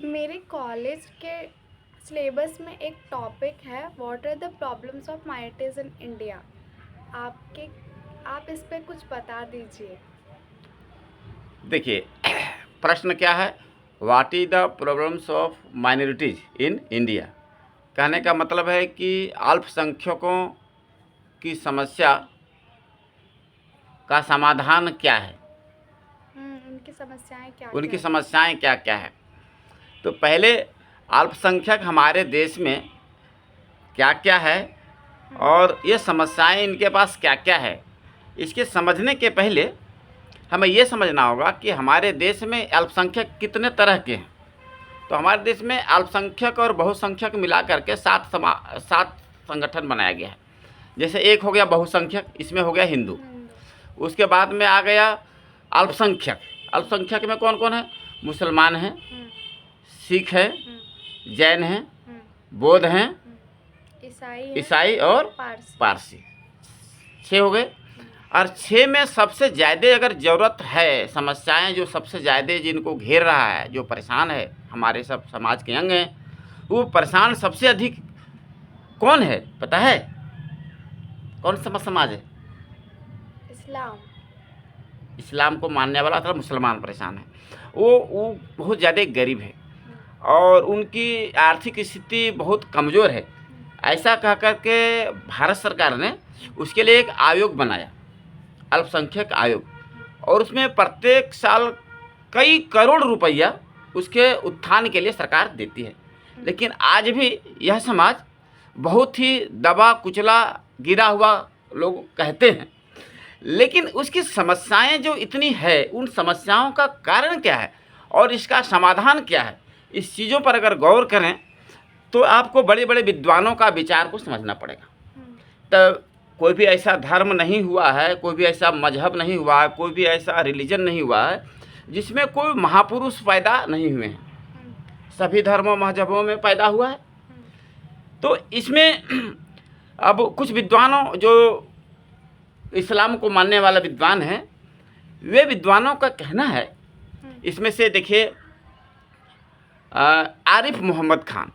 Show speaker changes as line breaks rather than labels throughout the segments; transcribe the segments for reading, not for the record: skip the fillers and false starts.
मेरे कॉलेज के सिलेबस में एक टॉपिक है what are the problems of minorities in India. आपके आप इस पे कुछ बता दीजिए।
देखिए, प्रश्न क्या है? What is the problems of minorities in India. कहने का मतलब है कि अल्पसंख्यकों की समस्या का समाधान क्या है,
उनकी समस्याएं क्या
उनकी
क्या
समस्याएं क्या क्या है। तो पहले अल्पसंख्यक हमारे देश में क्या क्या है और ये समस्याएं इनके पास क्या क्या है, इसके समझने के पहले हमें ये समझना होगा कि हमारे देश में अल्पसंख्यक कितने तरह के हैं। तो हमारे देश में अल्पसंख्यक और बहुसंख्यक मिला करके सात संगठन बनाया गया है। जैसे एक हो गया बहुसंख्यक, इसमें हो गया हिंदू। उसके बाद में आ गया अल्पसंख्यक। अल्पसंख्यक में कौन कौन है? मुसलमान हैं, सिख हैं, जैन हैं, बौद्ध हैं, ईसाई और पारसी। 6 हो गए। और 6 में सबसे ज़्यादा अगर ज़रूरत है, समस्याएं जो सबसे ज़्यादा जिनको घेर रहा है, जो परेशान है, हमारे सब समाज के अंग हैं, वो परेशान सबसे अधिक कौन है पता है? कौन सा समाज है? इस्लाम को मानने वाला अथवा मुसलमान परेशान है। वो बहुत ज़्यादा गरीब है और उनकी आर्थिक स्थिति बहुत कमज़ोर है। ऐसा कह कर के भारत सरकार ने उसके लिए एक आयोग बनाया, अल्पसंख्यक आयोग, और उसमें प्रत्येक साल कई करोड़ रुपया उसके उत्थान के लिए सरकार देती है। लेकिन आज भी यह समाज बहुत ही दबा कुचला गिरा हुआ लोग कहते हैं। लेकिन उसकी समस्याएं जो इतनी है, उन समस्याओं का कारण क्या है और इसका समाधान क्या है, इस चीज़ों पर अगर गौर करें तो आपको बड़े बड़े विद्वानों का विचार को समझना पड़ेगा। तो कोई भी ऐसा धर्म नहीं हुआ है, कोई भी ऐसा मजहब नहीं हुआ है, कोई भी ऐसा रिलीजन नहीं हुआ है जिसमें कोई महापुरुष पैदा नहीं हुए हैं। सभी धर्मों मजहबों में पैदा हुआ है। तो इसमें अब कुछ विद्वानों जो इस्लाम को मानने वाला विद्वान हैं, वे विद्वानों का कहना है, इसमें से देखिए आरिफ मोहम्मद खान,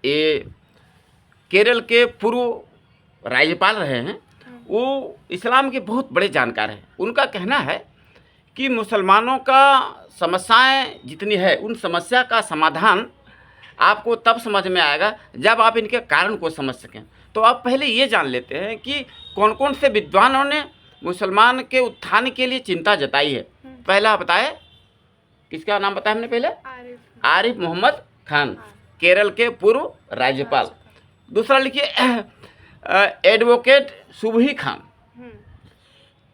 ये केरल के पूर्व राज्यपाल रहे हैं, वो इस्लाम के बहुत बड़े जानकार हैं। उनका कहना है कि मुसलमानों का समस्याएं जितनी है, उन समस्या का समाधान आपको तब समझ में आएगा जब आप इनके कारण को समझ सकें। तो आप पहले ये जान लेते हैं कि कौन कौन से विद्वानों ने मुसलमान के उत्थान के लिए चिंता जताई है। पहला बताए, किसका नाम बताया हमने पहले? आरिफ मोहम्मद खान, केरल के पूर्व राज्यपाल। दूसरा लिखिए advocate Subhi Khan.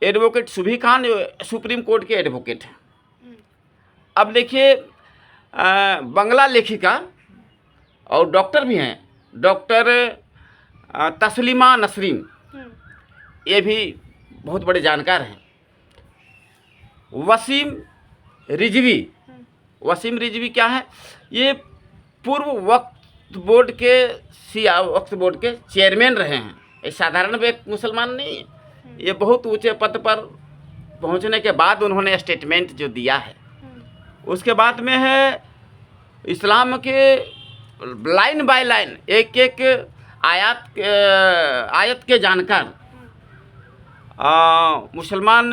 Advocate Subhi Khan supreme court के एडवोकेट हैं। अब देखिए बंगला लेखिका और डॉक्टर भी हैं, डॉक्टर तस्लीमा नसरीन, ये भी बहुत बड़े जानकार हैं। वसीम रिजवी, वसीम रिजवी क्या है? ये पूर्व वक्फ बोर्ड के चेयरमैन रहे हैं। ये साधारण व्यक्ति मुसलमान नहीं है, ये बहुत ऊंचे पद पर पहुंचने के बाद उन्होंने स्टेटमेंट जो दिया है। उसके बाद में है इस्लाम के लाइन बाय लाइन एक एक आयत के जानकार मुसलमान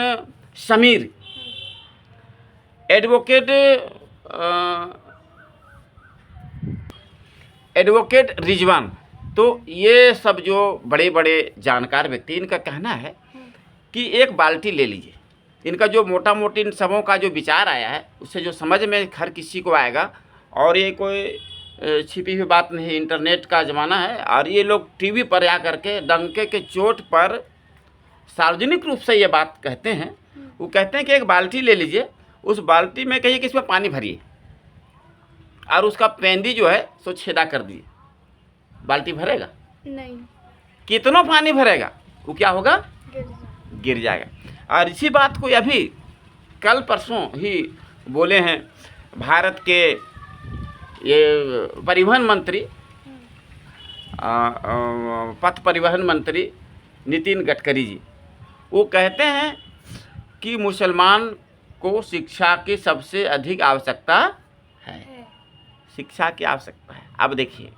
शमीर, एडवोकेट रिजवान। तो ये सब जो बड़े बड़े जानकार व्यक्ति, इनका कहना है कि एक बाल्टी ले लीजिए। इनका जो मोटा मोटी इन सबों का जो विचार आया है, उससे जो समझ में हर किसी को आएगा, और ये कोई छिपी हुई बात नहीं, इंटरनेट का ज़माना है, और ये लोग टीवी पर आ करके डंके के चोट पर सार्वजनिक रूप से ये बात कहते हैं। वो कहते हैं कि एक बाल्टी ले लीजिए, उस बाल्टी में कहिए कि इसमें पानी भरिए, और उसका पेंदी जो है सो छेदा कर दिए। बाल्टी भरेगा
नहीं।
कितना पानी भरेगा, वो क्या होगा? गिर जाएगा। और इसी बात को अभी कल परसों ही बोले हैं भारत के ये परिवहन मंत्री, पथ परिवहन मंत्री नितिन गडकरी जी। वो कहते हैं कि मुसलमान को शिक्षा की सबसे अधिक आवश्यकता है। शिक्षा की आवश्यकता है। अब देखिए,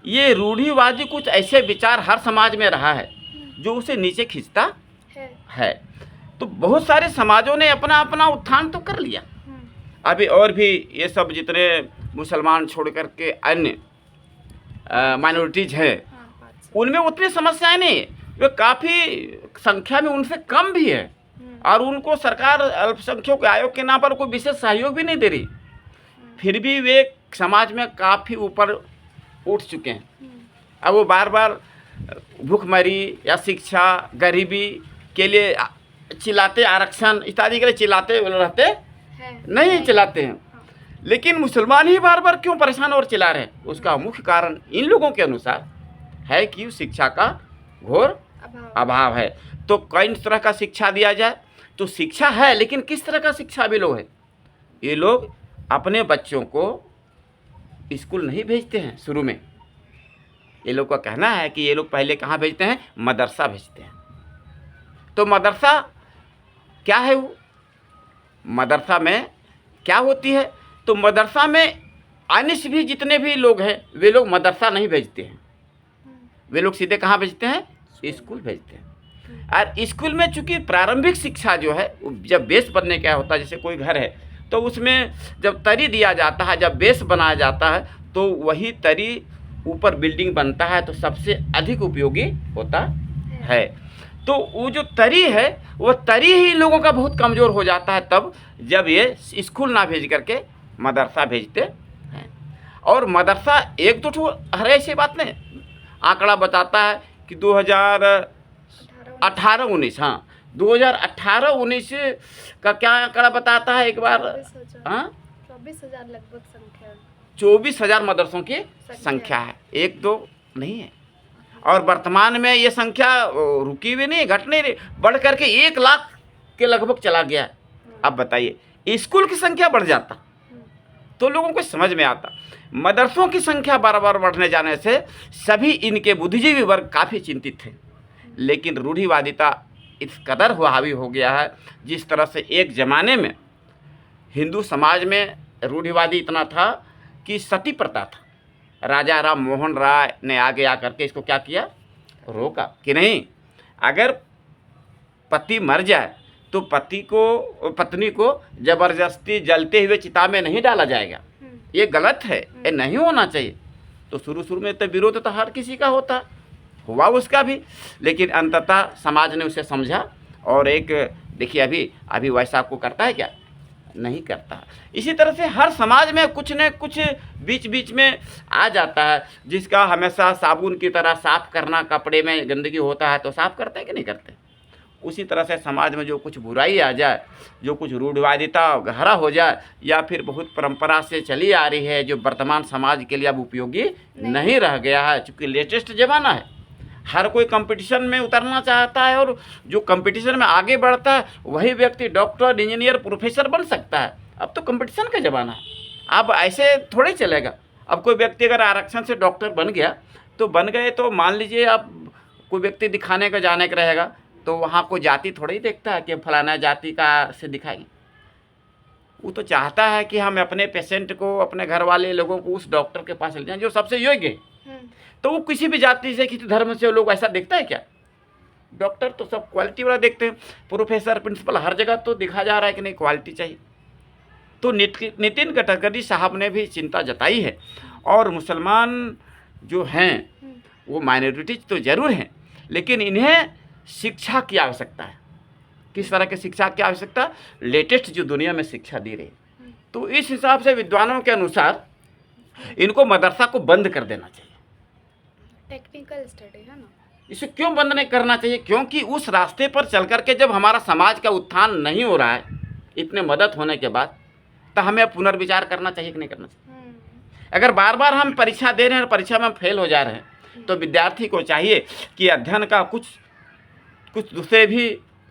ये रूढ़िवादी कुछ ऐसे विचार हर समाज में रहा है जो उसे नीचे खींचता है। तो बहुत सारे समाजों ने अपना अपना उत्थान तो कर लिया। अभी और भी ये सब जितने मुसलमान छोड़ कर के अन्य माइनॉरिटीज हैं, उनमें उतनी समस्याएं नहीं है। वे काफ़ी संख्या में उनसे कम भी है और उनको सरकार अल्पसंख्यक आयोग के नाम पर कोई विशेष सहयोग भी नहीं दे रही, फिर भी वे समाज में काफ़ी ऊपर उठ चुके हैं। अब वो बार बार भूखमरी या शिक्षा, गरीबी के लिए चिल्लाते, आरक्षण इत्यादि के लिए चिल्लाते रहते नहीं चिल्लाते हैं, लेकिन मुसलमान ही बार बार क्यों परेशान और चिल्ला रहे हैं? उसका मुख्य कारण इन लोगों के अनुसार है कि शिक्षा का घोर अभाव है। तो कई तरह का शिक्षा दिया जाए तो शिक्षा है, लेकिन किस तरह का शिक्षा भी लोग है? ये लोग अपने बच्चों को स्कूल नहीं भेजते हैं। शुरू में ये लोग का कहना है कि ये लोग पहले कहाँ भेजते हैं? मदरसा भेजते हैं। तो मदरसा क्या है? वो मदरसा में क्या होती है? तो मदरसा में आने से भी जितने भी लोग हैं वे लोग मदरसा नहीं भेजते हैं, वे लोग सीधे कहाँ भेजते हैं? स्कूल भेजते हैं। और स्कूल में चूँकि प्रारंभिक शिक्षा जो है जब बेस बनने का होता है, जैसे कोई घर है तो उसमें जब तरी दिया जाता है, जब बेस बनाया जाता है तो वही तरी ऊपर बिल्डिंग बनता है, तो सबसे अधिक उपयोगी होता है। तो वो जो तरी है वो तरी ही लोगों का बहुत कमज़ोर हो जाता है तब जब ये स्कूल ना भेज करके मदरसा भेजते हैं। और मदरसा एक दो हर ऐसी बात नहीं, आंकड़ा बताता है कि 2018-19 हाँ 2018-19 का क्या आंकड़ा बताता है एक बार?
24,000 लगभग संख्या,
24,000 मदरसों की संख्या है, एक दो नहीं है। और वर्तमान में ये संख्या रुकी भी नहीं, घट नहीं रही, बढ़ करके 1 लाख के लगभग चला गया है। अब बताइए, स्कूल की संख्या बढ़ जाता तो लोगों को समझ में आता। मदरसों की संख्या बार बार बढ़ने जाने से सभी इनके बुद्धिजीवी वर्ग काफ़ी चिंतित थे, लेकिन रूढ़िवादिता इस कदर हावी हो गया है। जिस तरह से एक ज़माने में हिंदू समाज में रूढ़िवादी इतना था कि सती प्रथा था, राजा राम मोहन राय ने आगे आकर के इसको क्या किया? रोका कि नहीं, अगर पति मर जाए तो पत्नी को जबरदस्ती जलते हुए चिता में नहीं डाला जाएगा, ये गलत है, ये नहीं होना चाहिए। तो शुरू में तो विरोध तो हर किसी का होता, हुआ उसका भी, लेकिन अंततः समाज ने उसे समझा और एक देखिए अभी वैसा आपको करता है क्या? नहीं करता। इसी तरह से हर समाज में कुछ न कुछ बीच में आ जाता है जिसका हमेशा साबुन की तरह साफ़ करना, कपड़े में गंदगी होता है तो साफ़ करते हैं कि नहीं करते? उसी तरह से समाज में जो कुछ बुराई आ जाए, जो कुछ रूढ़िवादिता गहरा हो जाए या फिर बहुत परंपरा से चली आ रही है जो वर्तमान समाज के लिए अब उपयोगी नहीं रह गया है, चूँकि लेटेस्ट ज़माना है, हर कोई कंपटीशन में उतरना चाहता है और जो कंपटीशन में आगे बढ़ता है वही व्यक्ति डॉक्टर, इंजीनियर, प्रोफेसर बन सकता है। अब तो कंपटीशन का ज़माना है, अब ऐसे थोड़े चलेगा। अब कोई व्यक्ति अगर आरक्षण से डॉक्टर बन गया तो बन गए, तो मान लीजिए अब कोई व्यक्ति दिखाने का जाने का रहेगा तो वहाँ कोई जाति थोड़ा ही देखता है कि फलाना जाति का से दिखाएंगे। वो तो चाहता है कि हम अपने पेशेंट को, अपने घर वाले लोगों को उस डॉक्टर के पास ले जाएं जो सबसे योग्य है। तो वो किसी भी जाति से, किसी धर्म से लोग ऐसा देखता है क्या? डॉक्टर तो सब क्वालिटी वाला देखते हैं, प्रोफेसर, प्रिंसिपल, हर जगह तो दिखा जा रहा है कि नहीं क्वालिटी चाहिए। तो नितिन गडकरी साहब ने भी चिंता जताई है। और मुसलमान जो हैं वो माइनॉरिटीज तो ज़रूर हैं, लेकिन इन्हें शिक्षा की आवश्यकता है। किस तरह की शिक्षा की आवश्यकता? लेटेस्ट जो दुनिया में शिक्षा दी रही, तो इस हिसाब से विद्वानों के अनुसार इनको मदरसा को बंद कर देना चाहिए।
टेक्निकल स्टडी है ना,
इसे क्यों बंद नहीं करना चाहिए? क्योंकि उस रास्ते पर चल करके जब हमारा समाज का उत्थान नहीं हो रहा है इतने मदद होने के बाद, तो हमें पुनर्विचार करना चाहिए कि नहीं करना चाहिए? अगर बार बार हम परीक्षा दे रहे हैं और परीक्षा में हम फेल हो जा रहे हैं तो विद्यार्थी को चाहिए कि अध्ययन का कुछ दूसरे भी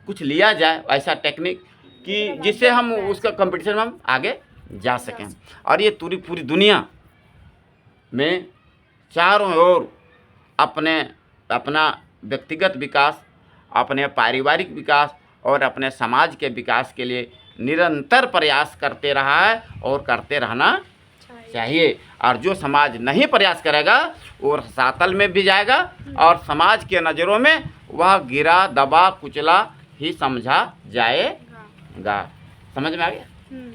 कुछ लिया जाए, ऐसा टेक्निक कि जिससे हम उसका कंपटीशन में हम आगे जा सकें। और ये पूरी दुनिया में चारों ओर अपना व्यक्तिगत विकास, अपने पारिवारिक विकास और अपने समाज के विकास के लिए निरंतर प्रयास करते रहा है और करते रहना चाहिए। और जो समाज नहीं प्रयास करेगा वो रसातल में भी जाएगा और समाज के नज़रों में वह गिरा दबा कुचला ही समझा जाएगा। समझ में आ गया?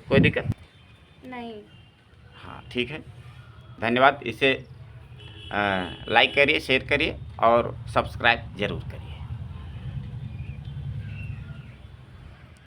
कोई दिक्कत
नहीं।
हाँ ठीक है, धन्यवाद। इसे लाइक करिए, शेयर करिए और सब्सक्राइब ज़रूर करिए।